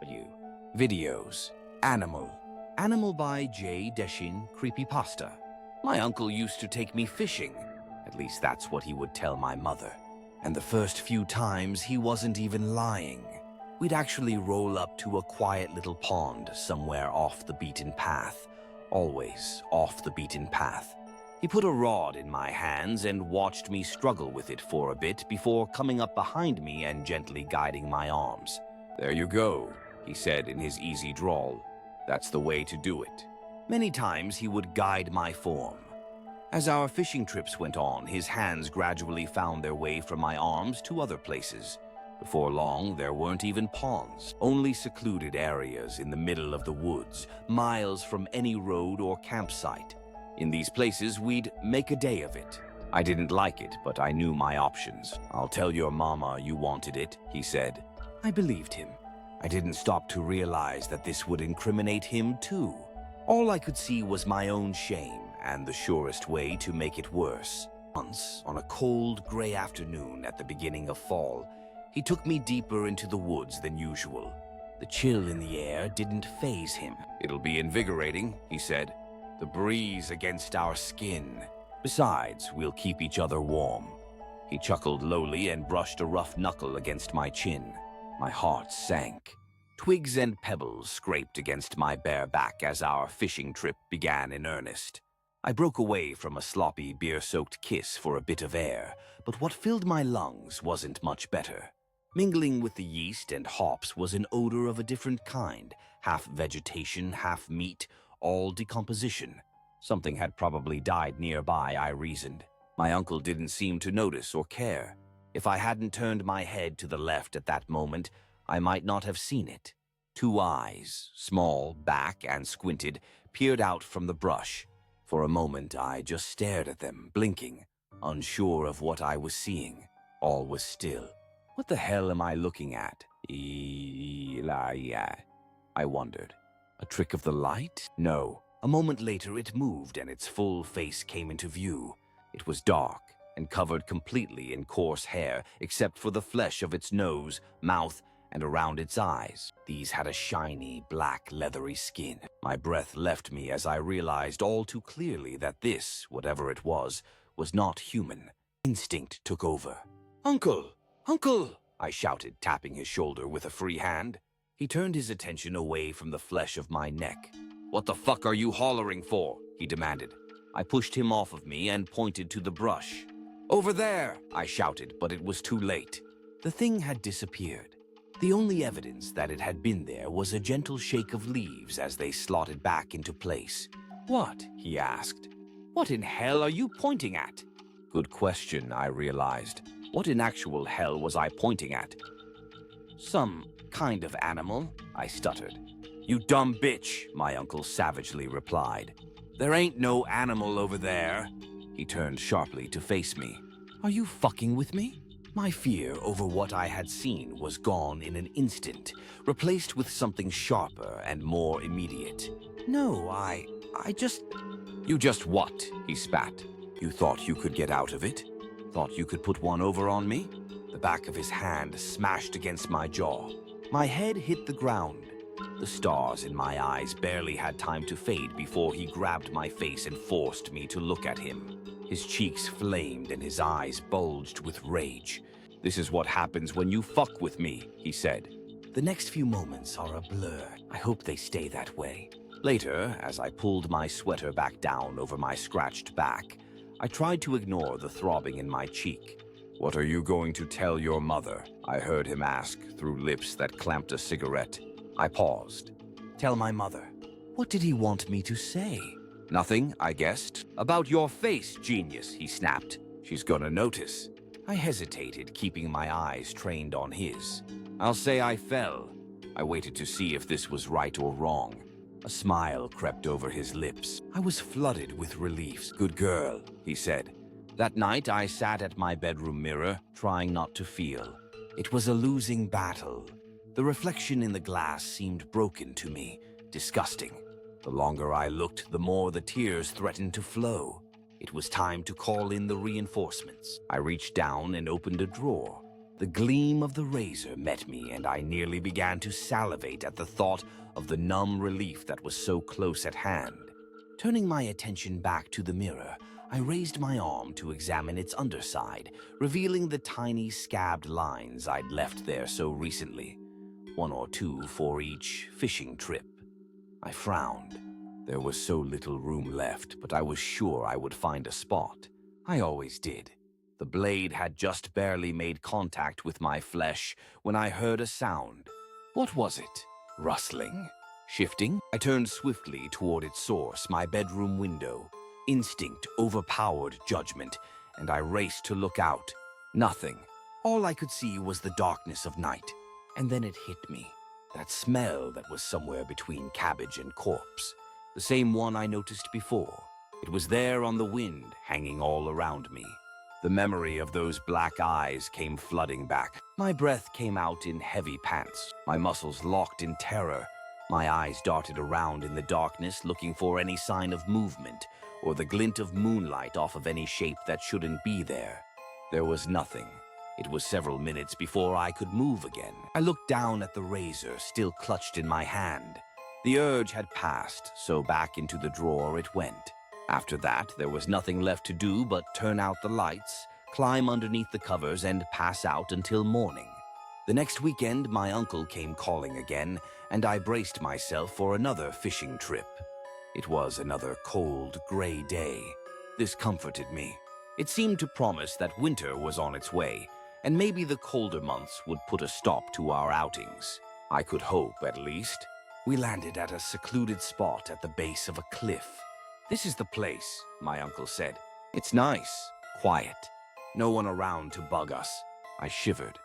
You. Videos. Animal. Animal by J. Deshin Creepypasta. My uncle used to take me fishing. At least that's what he would tell my mother. And the first few times he wasn't even lying. We'd actually roll up to a quiet little pond somewhere off the beaten path. Always off the beaten path. He put a rod in my hands and watched me struggle with it for a bit before coming up behind me and gently guiding my arms. "There you go," he said in his easy drawl. "That's the way to do it." Many times he would guide my form. As our fishing trips went on, his hands gradually found their way from my arms to other places. Before long, there weren't even ponds, only secluded areas in the middle of the woods, miles from any road or campsite. In these places, we'd make a day of it. I didn't like it, but I knew my options. "I'll tell your mama you wanted it," he said. I believed him. I didn't stop to realize that this would incriminate him too. All I could see was my own shame and the surest way to make it worse. Once, on a cold, gray afternoon at the beginning of fall, he took me deeper into the woods than usual. The chill in the air didn't faze him. "It'll be invigorating," he said. "The breeze against our skin. Besides, we'll keep each other warm." He chuckled lowly and brushed a rough knuckle against my chin. My heart sank. Twigs and pebbles scraped against my bare back as our fishing trip began in earnest. I broke away from a sloppy, beer-soaked kiss for a bit of air, but what filled my lungs wasn't much better. Mingling with the yeast and hops was an odor of a different kind, half vegetation, half meat, all decomposition. Something had probably died nearby, I reasoned. My uncle didn't seem to notice or care. If I hadn't turned my head to the left at that moment, I might not have seen it. Two eyes, small, back, and squinted, peered out from the brush. For a moment, I just stared at them, blinking, unsure of what I was seeing. All was still. What the hell am I looking at? I wondered. A trick of the light? No. A moment later, it moved and its full face came into view. It was dark and covered completely in coarse hair, except for the flesh of its nose, mouth, and around its eyes. These had a shiny, black, leathery skin. My breath left me as I realized all too clearly that this, whatever it was not human. Instinct took over. "Uncle! Uncle!" I shouted, tapping his shoulder with a free hand. He turned his attention away from the flesh of my neck. "What the fuck are you hollering for?" he demanded. I pushed him off of me and pointed to the brush. "Over there!" I shouted, but it was too late. The thing had disappeared. The only evidence that it had been there was a gentle shake of leaves as they slotted back into place. "What?" he asked. "What in hell are you pointing at?" Good question, I realized. What in actual hell was I pointing at? "Some kind of animal," I stuttered. "You dumb bitch," my uncle savagely replied. "There ain't no animal over there." He turned sharply to face me. "Are you fucking with me?" My fear over what I had seen was gone in an instant, replaced with something sharper and more immediate. "No, I just..." "You just what?" he spat. "You thought you could get out of it? Thought you could put one over on me?" The back of his hand smashed against my jaw. My head hit the ground. The stars in my eyes barely had time to fade before he grabbed my face and forced me to look at him. His cheeks flamed and his eyes bulged with rage. "This is what happens when you fuck with me," he said. The next few moments are a blur. I hope they stay that way. Later, as I pulled my sweater back down over my scratched back, I tried to ignore the throbbing in my cheek. "What are you going to tell your mother?" I heard him ask through lips that clamped a cigarette. I paused. "Tell my mother." What did he want me to say? "Nothing, I guessed. About your face, genius," he snapped. "She's gonna notice." I hesitated, keeping my eyes trained on his. "I'll say I fell." I waited to see if this was right or wrong. A smile crept over his lips. I was flooded with relief. "Good girl," he said. That night, I sat at my bedroom mirror, trying not to feel. It was a losing battle. The reflection in the glass seemed broken to me, disgusting. The longer I looked, the more the tears threatened to flow. It was time to call in the reinforcements. I reached down and opened a drawer. The gleam of the razor met me, and I nearly began to salivate at the thought of the numb relief that was so close at hand. Turning my attention back to the mirror, I raised my arm to examine its underside, revealing the tiny scabbed lines I'd left there so recently. 1 or 2 for each fishing trip. I frowned. There was so little room left, but I was sure I would find a spot. I always did. The blade had just barely made contact with my flesh when I heard a sound. What was it? Rustling? Shifting? I turned swiftly toward its source, my bedroom window. Instinct overpowered judgment, and I raced to look out. Nothing. All I could see was the darkness of night. And then it hit me. That smell that was somewhere between cabbage and corpse. The same one I noticed before. It was there on the wind, hanging all around me. The memory of those black eyes came flooding back. My breath came out in heavy pants, my muscles locked in terror. My eyes darted around in the darkness, looking for any sign of movement, or the glint of moonlight off of any shape that shouldn't be there. There was nothing. It was several minutes before I could move again. I looked down at the razor, still clutched in my hand. The urge had passed, so back into the drawer it went. After that, there was nothing left to do but turn out the lights, climb underneath the covers, and pass out until morning. The next weekend, my uncle came calling again, and I braced myself for another fishing trip. It was another cold, gray day. This comforted me. It seemed to promise that winter was on its way, and maybe the colder months would put a stop to our outings. I could hope, at least. We landed at a secluded spot at the base of a cliff. "This is the place," my uncle said. "It's nice, quiet. No one around to bug us." I shivered.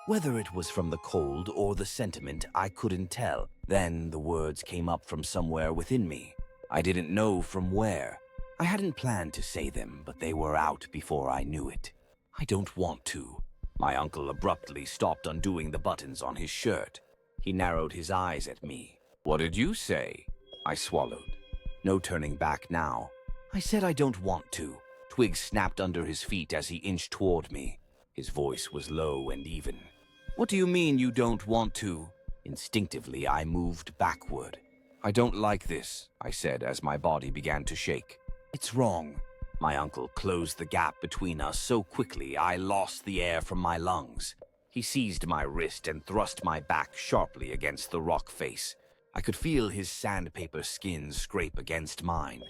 Whether it was from the cold or the sentiment, I couldn't tell. Then the words came up from somewhere within me. I didn't know from where. I hadn't planned to say them, but they were out before I knew it. "I don't want to." My uncle abruptly stopped undoing the buttons on his shirt. He narrowed his eyes at me. "What did you say?" I swallowed. No turning back now. "I said I don't want to." Twigs snapped under his feet as he inched toward me. His voice was low and even. "What do you mean you don't want to?" Instinctively, I moved backward. "I don't like this," I said as my body began to shake. "It's wrong." My uncle closed the gap between us so quickly I lost the air from my lungs. He seized my wrist and thrust my back sharply against the rock face. I could feel his sandpaper skin scrape against mine.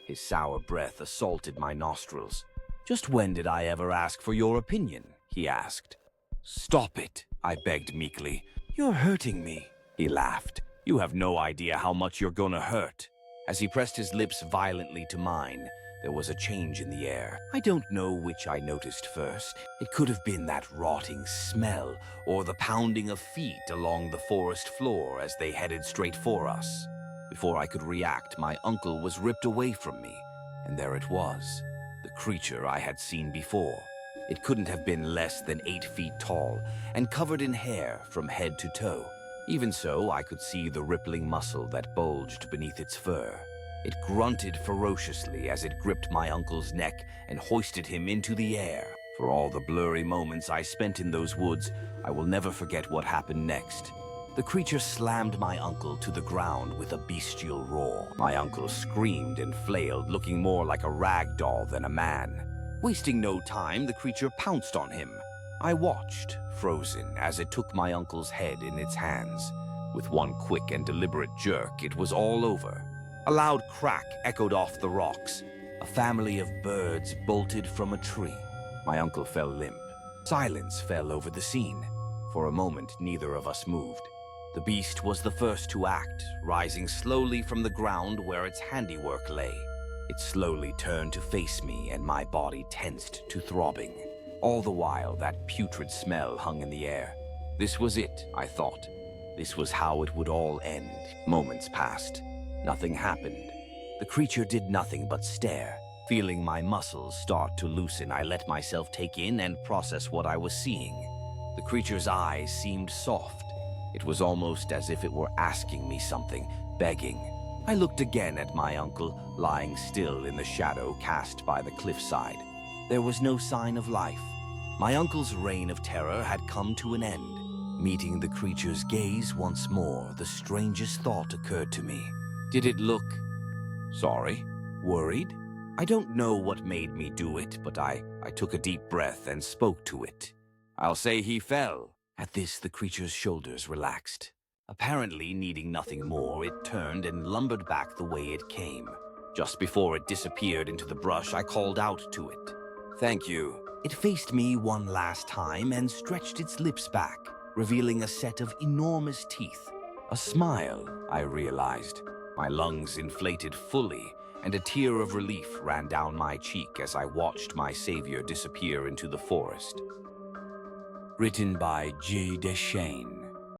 His sour breath assaulted my nostrils. "Just when did I ever ask for your opinion?" he asked. "Stop it," I begged meekly. "You're hurting me." He laughed. "You have no idea how much you're gonna hurt." As he pressed his lips violently to mine, there was a change in the air. I don't know which I noticed first. It could have been that rotting smell or the pounding of feet along the forest floor as they headed straight for us. Before I could react, my uncle was ripped away from me, and there it was, the creature I had seen before. It couldn't have been less than 8 feet tall and covered in hair from head to toe. Even so, I could see the rippling muscle that bulged beneath its fur. It grunted ferociously as it gripped my uncle's neck and hoisted him into the air. For all the blurry moments I spent in those woods, I will never forget what happened next. The creature slammed my uncle to the ground with a bestial roar. My uncle screamed and flailed, looking more like a rag doll than a man. Wasting no time, the creature pounced on him. I watched, frozen, as it took my uncle's head in its hands. With one quick and deliberate jerk, it was all over. A loud crack echoed off the rocks. A family of birds bolted from a tree. My uncle fell limp. Silence fell over the scene. For a moment, neither of us moved. The beast was the first to act, rising slowly from the ground where its handiwork lay. It slowly turned to face me, and my body tensed to throbbing. All the while, that putrid smell hung in the air. This was it, I thought. This was how it would all end. Moments passed. Nothing happened. The creature did nothing but stare. Feeling my muscles start to loosen, I let myself take in and process what I was seeing. The creature's eyes seemed soft. It was almost as if it were asking me something, begging. I looked again at my uncle, lying still in the shadow cast by the cliffside. There was no sign of life. My uncle's reign of terror had come to an end. Meeting the creature's gaze once more, the strangest thought occurred to me. Did it look sorry? Worried? I don't know what made me do it, but I took a deep breath and spoke to it. I'll say he fell. At this, the creature's shoulders relaxed. Apparently needing nothing more, it turned and lumbered back the way it came. Just before it disappeared into the brush, I called out to it. Thank you. It faced me one last time and stretched its lips back, revealing a set of enormous teeth. A smile, I realized. My lungs inflated fully, and a tear of relief ran down my cheek as I watched my savior disappear into the forest. Written by J. Deschain.